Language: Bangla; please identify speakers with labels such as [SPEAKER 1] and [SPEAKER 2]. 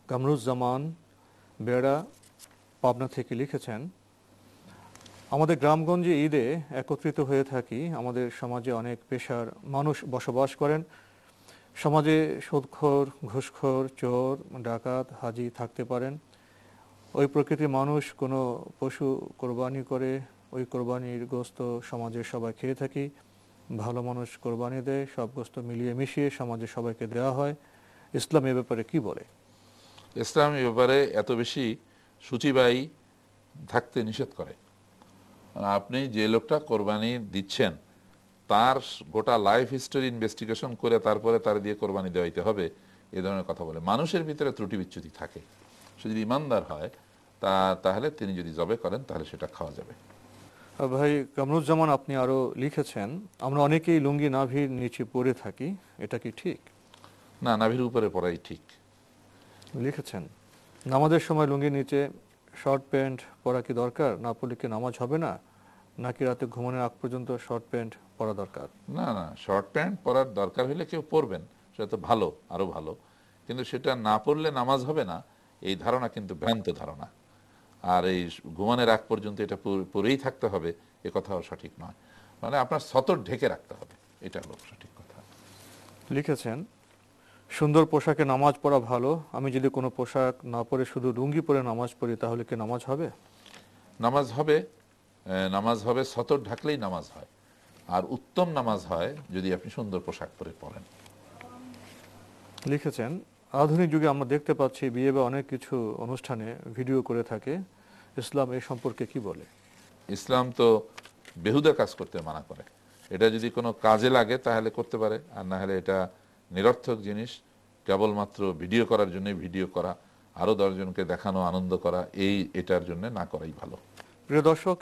[SPEAKER 1] কামরুজ্জামান বেড়া পাবনা থেকে লিখেছেন, আমাদের গ্রামগঞ্জে ঈদে একত্রিত হয়ে থাকি। আমাদের সমাজে অনেক পেশার মানুষ বসবাস করেন। সমাজে সুদখোর, ঘুষখোর, চোর, ডাকাত, হাজি থাকতে পারেন। ওই প্রকৃতির মানুষ কোনো পশু কোরবানি করে, ওই কোরবানির গোশত সমাজের সবাই খেয়ে থাকি। ভালো মানুষ কোরবানি দেয়, সব গোশত মিলিয়ে মিশিয়ে সমাজে সবাইকে দেওয়া হয়। ইসলাম এ ব্যাপারে কি বলে?
[SPEAKER 2] ইসলাম এ ব্যাপারে এত বেশি সূচিবাহী থাকতে নিষেধ করে। আপনি যে লোকটা কোরবানি দিচ্ছেন তার গোটা লাইফ হিস্টোরি ইনভেস্টিগেশন করে তারপরে তার দিয়ে কোরবানি দেওয়াইতে হবে, এ ধরনের কথা বলে। মানুষের ভিতরে ত্রুটি বিচ্যুতি থাকে, সে যদি ইমানদার হয় তাহলে তিনি যদি জবে করেন তাহলে সেটা খাওয়া যাবে।
[SPEAKER 1] ভাই কামরুজ্জামান, আপনি আরো লিখেছেন, আমরা অনেকেই লুঙ্গি নাভির নিচে পরে থাকি, এটা কি ঠিক?
[SPEAKER 2] না, নাভির উপরে পড়াই ঠিক।
[SPEAKER 1] লিখেছেন, নামাজের সময় লুঙ্গির নিচে শর্ট প্যান্ট পরা কি দরকার? না পরলে কি নামাজ হবে না? নাকি রাতে ঘুমানোর আগ পর্যন্ত শর্ট প্যান্ট পরা দরকার?
[SPEAKER 2] না না, শর্ট প্যান্ট পরার দরকার হলে কেউ পরবেন, সেটা তো ভালো, আরো ভালো। কিন্তু সেটা না পরলে নামাজ হবে না, এই ধারণা কিন্তু ভ্রান্ত ধারণা। আর এই ঘুমানোর আগ পর্যন্ত এটা পরেই থাকতে হবে, এ কথাও সঠিক নয়। মানে আপনার সতর ঢেকে রাখতে হবে, এটা হলো সঠিক কথা।
[SPEAKER 1] লিখেছেন, সুন্দর পোশাকে নামাজ পড়া ভালো। আমি যদি কোনো পোশাক না পরে শুধু লুঙ্গি পরে নামাজ পড়ি তাহলে কি নামাজ হবে?
[SPEAKER 2] নামাজ হবে, নামাজ হবে, সতর ঢাকলেই নামাজ হয়। আর উত্তম নামাজ হয় যদি আপনি সুন্দর পোশাক পরে পড়েন।
[SPEAKER 1] লিখেছেন, আধুনিক যুগে আমরা দেখতে পাচ্ছি বিয়ে বা অনেক কিছু অনুষ্ঠানে ভিডিও করে থাকে। ইসলাম এই সম্পর্কে কি বলে?
[SPEAKER 2] ইসলাম তো বেহুদা কাজ করতে মানা করে। এটা যদি কোনো কাজে লাগে তাহলে করতে পারে, আর না হলে এটা নিরর্থক জিনিস। কেবলমাত্র ভিডিও করার জন্য ভিডিও করা, আরো 10 জনকে দেখানো, আনন্দ করা, এটার জন্য না করাই ভালো।
[SPEAKER 1] প্রিয় দর্শক,